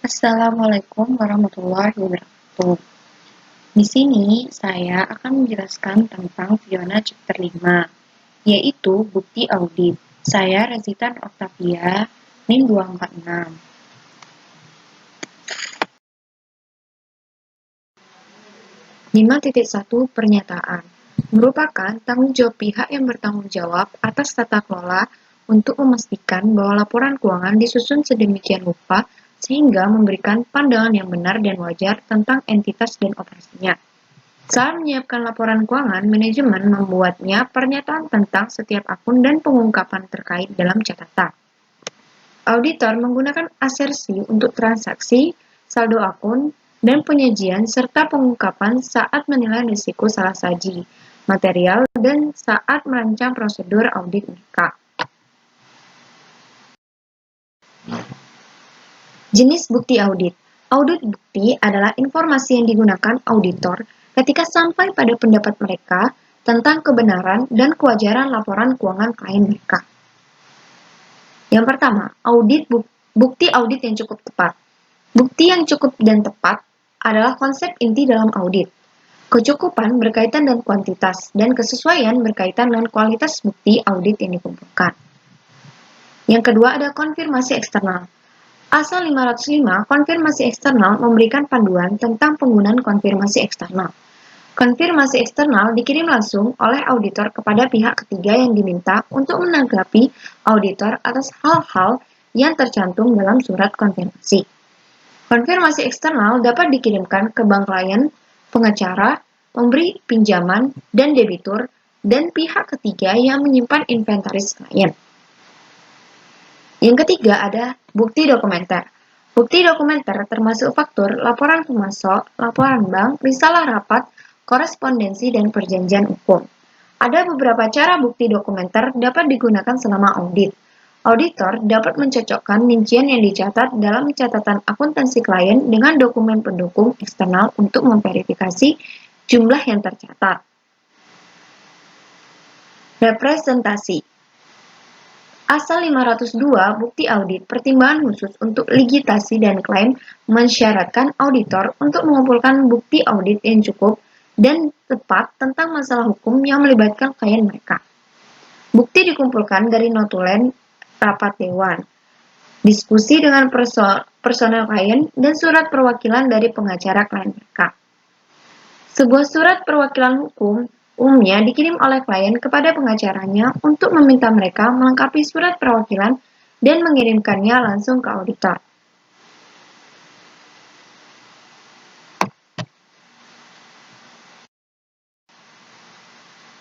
Assalamualaikum warahmatullahi wabarakatuh. Di sini saya akan menjelaskan tentang Fiona chapter 5, yaitu bukti audit. Saya Rezitan Octavia, NIM 246. 5.1 Pernyataan merupakan tanggung jawab pihak yang bertanggung jawab atas tata kelola untuk memastikan bahwa laporan keuangan disusun sedemikian rupa sehingga memberikan pandangan yang benar dan wajar tentang entitas dan operasinya. Saat menyiapkan laporan keuangan, manajemen membuatnya pernyataan tentang setiap akun dan pengungkapan terkait dalam catatan. Auditor menggunakan asersi untuk transaksi, saldo akun, dan penyajian serta pengungkapan saat menilai risiko salah saji, material, dan saat merancang prosedur audit mereka. Jenis bukti audit. Audit bukti adalah informasi yang digunakan auditor ketika sampai pada pendapat mereka tentang kebenaran dan kewajaran laporan keuangan klien mereka. Yang pertama, bukti audit yang cukup tepat. Bukti yang cukup dan tepat adalah konsep inti dalam audit. Kecukupan berkaitan dengan kuantitas dan kesesuaian berkaitan dengan kualitas bukti audit yang dikumpulkan. Yang kedua ada konfirmasi eksternal. Asal 505, konfirmasi eksternal memberikan panduan tentang penggunaan konfirmasi eksternal. Konfirmasi eksternal dikirim langsung oleh auditor kepada pihak ketiga yang diminta untuk menanggapi auditor atas hal-hal yang tercantum dalam surat konfirmasi. Konfirmasi eksternal dapat dikirimkan ke bank klien, pengacara, pemberi pinjaman, dan debitur, dan pihak ketiga yang menyimpan inventaris klien. Yang ketiga ada bukti dokumenter. Bukti dokumenter termasuk faktur, laporan pemasok, laporan bank, risalah rapat, korespondensi, dan perjanjian hukum. Ada beberapa cara bukti dokumenter dapat digunakan selama audit. Auditor dapat mencocokkan rincian yang dicatat dalam catatan akuntansi klien dengan dokumen pendukung eksternal untuk memverifikasi jumlah yang tercatat. Representasi. Asal 502 bukti audit pertimbangan khusus untuk ligitasi dan klaim mensyaratkan auditor untuk mengumpulkan bukti audit yang cukup dan tepat tentang masalah hukum yang melibatkan klien mereka. Bukti dikumpulkan dari notulen rapat dewan, diskusi dengan personel klien, dan surat perwakilan dari pengacara klien mereka. Sebuah surat perwakilan hukum umumnya dikirim oleh klien kepada pengacaranya untuk meminta mereka melengkapi surat perwakilan dan mengirimkannya langsung ke auditor.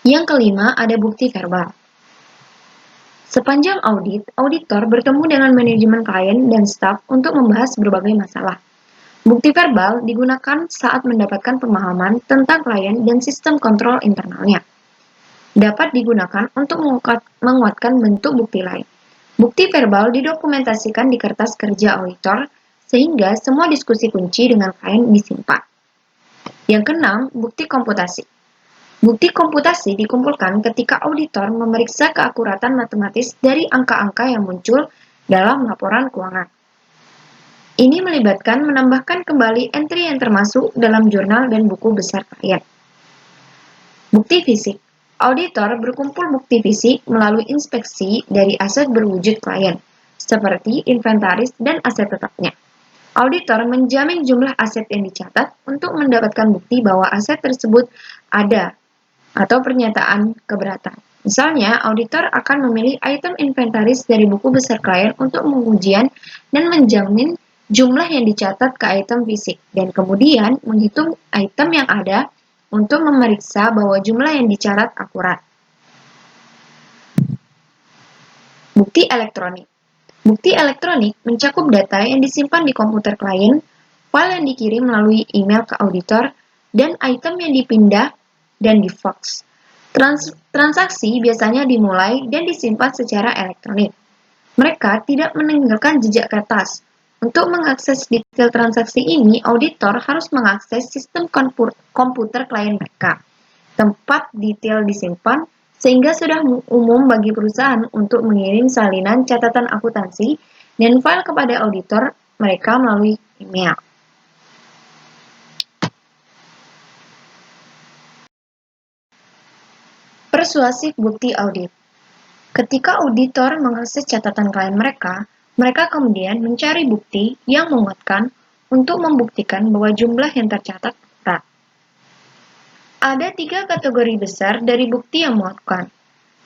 Yang kelima, ada bukti verbal. Sepanjang audit, auditor bertemu dengan manajemen klien dan staf untuk membahas berbagai masalah. Bukti verbal digunakan saat mendapatkan pemahaman tentang klien dan sistem kontrol internalnya. Dapat digunakan untuk menguatkan bentuk bukti lain. Bukti verbal didokumentasikan di kertas kerja auditor, sehingga semua diskusi kunci dengan klien disimpan. Yang keenam, bukti komputasi. Bukti komputasi dikumpulkan ketika auditor memeriksa keakuratan matematis dari angka-angka yang muncul dalam laporan keuangan. Ini melibatkan menambahkan kembali entry yang termasuk dalam jurnal dan buku besar klien. Bukti fisik. Auditor berkumpul bukti fisik melalui inspeksi dari aset berwujud klien, seperti inventaris dan aset tetapnya. Auditor menjamin jumlah aset yang dicatat untuk mendapatkan bukti bahwa aset tersebut ada atau pernyataan keberatan. Misalnya, auditor akan memilih item inventaris dari buku besar klien untuk pengujian dan menjamin jumlah yang dicatat ke item fisik, dan kemudian menghitung item yang ada untuk memeriksa bahwa jumlah yang dicatat akurat. Bukti elektronik. Bukti elektronik mencakup data yang disimpan di komputer klien, file yang dikirim melalui email ke auditor, dan item yang dipindah dan di-fax. Transaksi biasanya dimulai dan disimpan secara elektronik. Mereka tidak meninggalkan jejak kertas. Untuk mengakses detail transaksi ini, auditor harus mengakses sistem komputer klien mereka. Tempat detail disimpan, sehingga sudah umum bagi perusahaan untuk mengirim salinan catatan akuntansi dan file kepada auditor mereka melalui email. Persuasif bukti audit. Ketika auditor mengakses catatan klien mereka, mereka kemudian mencari bukti yang menguatkan untuk membuktikan bahwa jumlah yang tercatat akurat. Ada 3 kategori besar dari bukti yang menguatkan.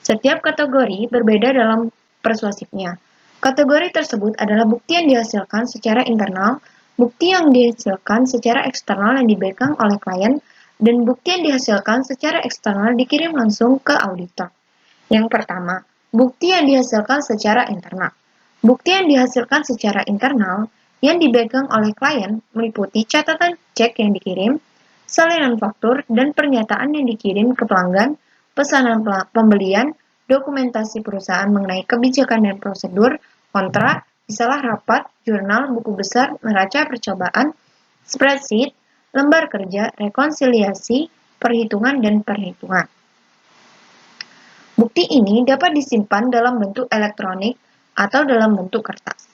Setiap kategori berbeda dalam persuasifnya. Kategori tersebut adalah bukti yang dihasilkan secara internal, bukti yang dihasilkan secara eksternal yang dipegang oleh klien, dan bukti yang dihasilkan secara eksternal dikirim langsung ke auditor. Yang pertama, bukti yang dihasilkan secara internal. Bukti yang dihasilkan secara internal yang dipegang oleh klien meliputi catatan cek yang dikirim, salinan faktur, dan pernyataan yang dikirim ke pelanggan, pesanan pembelian, dokumentasi perusahaan mengenai kebijakan dan prosedur, kontrak, risalah rapat, jurnal, buku besar, neraca percobaan, spreadsheet, lembar kerja, rekonsiliasi, perhitungan, dan perhitungan. Bukti ini dapat disimpan dalam bentuk elektronik atau dalam bentuk kertas.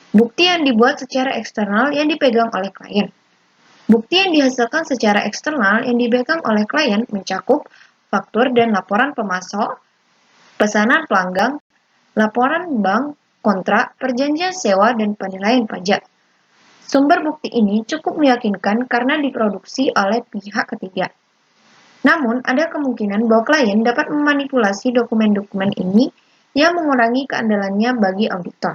Bukti yang dibuat secara eksternal yang dipegang oleh klien. Bukti yang dihasilkan secara eksternal yang dipegang oleh klien mencakup faktur dan laporan pemasok, pesanan pelanggan, laporan bank, kontrak, perjanjian sewa, dan penilaian pajak. Sumber bukti ini cukup meyakinkan karena diproduksi oleh pihak ketiga. Namun, ada kemungkinan bahwa klien dapat memanipulasi dokumen-dokumen ini yang mengurangi keandalannya bagi auditor.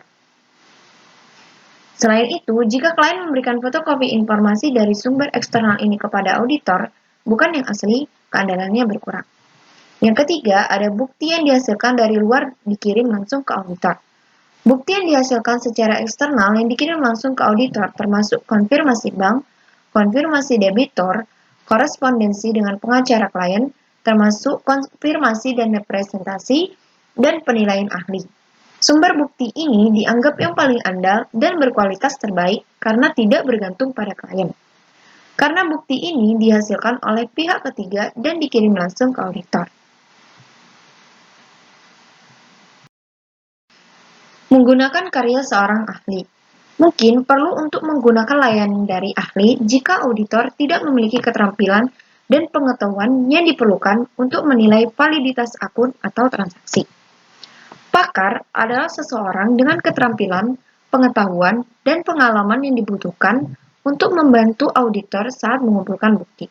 Selain itu, jika klien memberikan fotokopi informasi dari sumber eksternal ini kepada auditor, bukan yang asli, keandalannya berkurang. Yang ketiga, ada bukti yang dihasilkan dari luar dikirim langsung ke auditor. Bukti yang dihasilkan secara eksternal yang dikirim langsung ke auditor termasuk konfirmasi bank, konfirmasi debitor, korespondensi dengan pengacara klien, termasuk konfirmasi dan representasi, dan penilaian ahli. Sumber bukti ini dianggap yang paling andal dan berkualitas terbaik karena tidak bergantung pada klien. Karena bukti ini dihasilkan oleh pihak ketiga dan dikirim langsung ke auditor. Menggunakan karya seorang ahli. Mungkin perlu untuk menggunakan layanan dari ahli jika auditor tidak memiliki keterampilan dan pengetahuan yang diperlukan untuk menilai validitas akun atau transaksi. Pakar adalah seseorang dengan keterampilan, pengetahuan, dan pengalaman yang dibutuhkan untuk membantu auditor saat mengumpulkan bukti.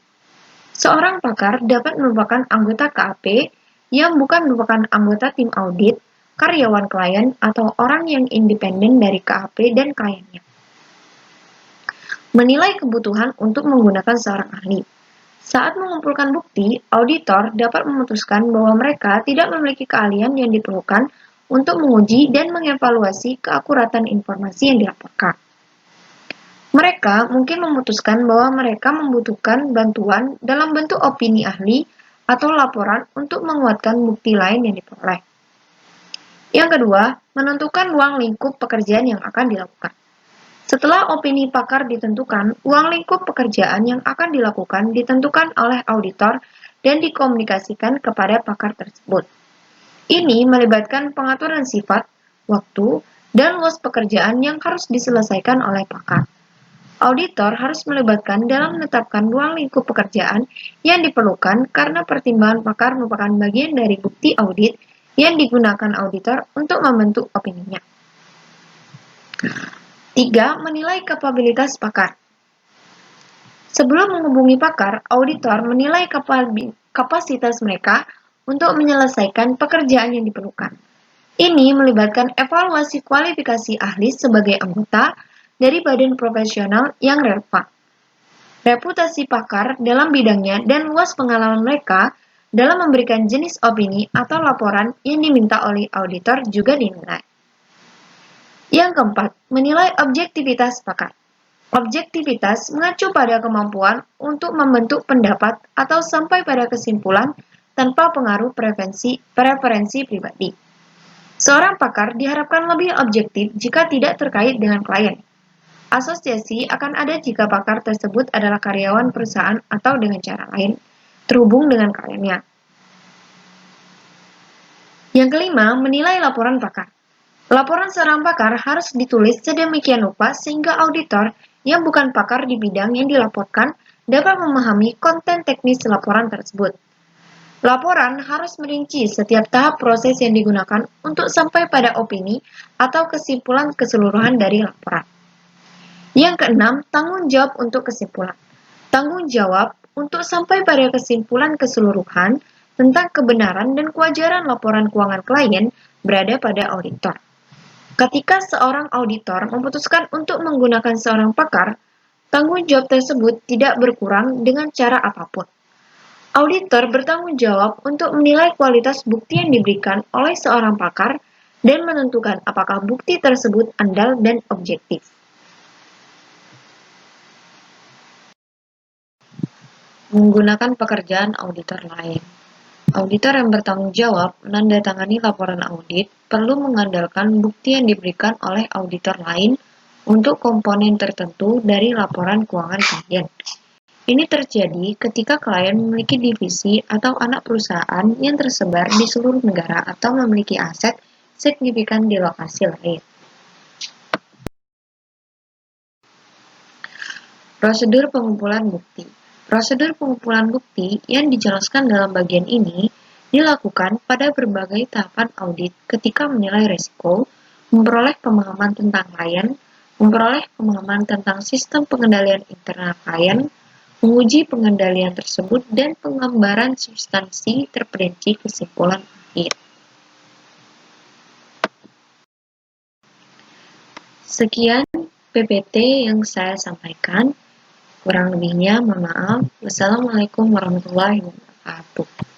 Seorang pakar dapat merupakan anggota KAP yang bukan merupakan anggota tim audit, karyawan klien, atau orang yang independen dari KAP dan kliennya. Menilai kebutuhan untuk menggunakan seorang ahli. Saat mengumpulkan bukti, auditor dapat memutuskan bahwa mereka tidak memiliki keahlian yang diperlukan untuk menguji dan mengevaluasi keakuratan informasi yang dilaporkan. Mereka mungkin memutuskan bahwa mereka membutuhkan bantuan dalam bentuk opini ahli atau laporan untuk menguatkan bukti lain yang diperoleh. Yang kedua, menentukan ruang lingkup pekerjaan yang akan dilakukan. Setelah opini pakar ditentukan, ruang lingkup pekerjaan yang akan dilakukan ditentukan oleh auditor dan dikomunikasikan kepada pakar tersebut. Ini melibatkan pengaturan sifat, waktu, dan luas pekerjaan yang harus diselesaikan oleh pakar. Auditor harus melibatkan dalam menetapkan ruang lingkup pekerjaan yang diperlukan karena pertimbangan pakar merupakan bagian dari bukti audit yang digunakan auditor untuk membentuk opininya. 3. Menilai kapabilitas pakar. Sebelum menghubungi pakar, auditor menilai kapasitas mereka untuk menyelesaikan pekerjaan yang diperlukan. Ini melibatkan evaluasi kualifikasi ahli sebagai anggota dari badan profesional yang relevan. Reputasi pakar dalam bidangnya dan luas pengalaman mereka dalam memberikan jenis opini atau laporan yang diminta oleh auditor juga dinilai. Yang keempat, menilai objektivitas pakar. Objektivitas mengacu pada kemampuan untuk membentuk pendapat atau sampai pada kesimpulan tanpa pengaruh preferensi pribadi. Seorang pakar diharapkan lebih objektif jika tidak terkait dengan klien. Asosiasi akan ada jika pakar tersebut adalah karyawan perusahaan atau dengan cara lain terhubung dengan kliennya. Yang kelima, menilai laporan pakar. Laporan seorang pakar harus ditulis sedemikian rupa sehingga auditor yang bukan pakar di bidang yang dilaporkan dapat memahami konten teknis laporan tersebut. Laporan harus merinci setiap tahap proses yang digunakan untuk sampai pada opini atau kesimpulan keseluruhan dari laporan. Yang keenam, tanggung jawab untuk kesimpulan. Tanggung jawab untuk sampai pada kesimpulan keseluruhan tentang kebenaran dan kewajaran laporan keuangan klien berada pada auditor. Ketika seorang auditor memutuskan untuk menggunakan seorang pakar, tanggung jawab tersebut tidak berkurang dengan cara apapun. Auditor bertanggung jawab untuk menilai kualitas bukti yang diberikan oleh seorang pakar dan menentukan apakah bukti tersebut andal dan objektif. Menggunakan pekerjaan auditor lain. Auditor yang bertanggung jawab menandatangani laporan audit perlu mengandalkan bukti yang diberikan oleh auditor lain untuk komponen tertentu dari laporan keuangan klien. Ini terjadi ketika klien memiliki divisi atau anak perusahaan yang tersebar di seluruh negara atau memiliki aset signifikan di lokasi lain. Prosedur pengumpulan bukti. Prosedur pengumpulan bukti yang dijelaskan dalam bagian ini dilakukan pada berbagai tahapan audit ketika menilai risiko, memperoleh pemahaman tentang klien, memperoleh pemahaman tentang sistem pengendalian internal klien, menguji pengendalian tersebut, dan penggambaran substansi terperinci kesimpulan akhir. Sekian PPT yang saya sampaikan. Kurang lebihnya, mohon maaf. Wassalamualaikum warahmatullahi wabarakatuh.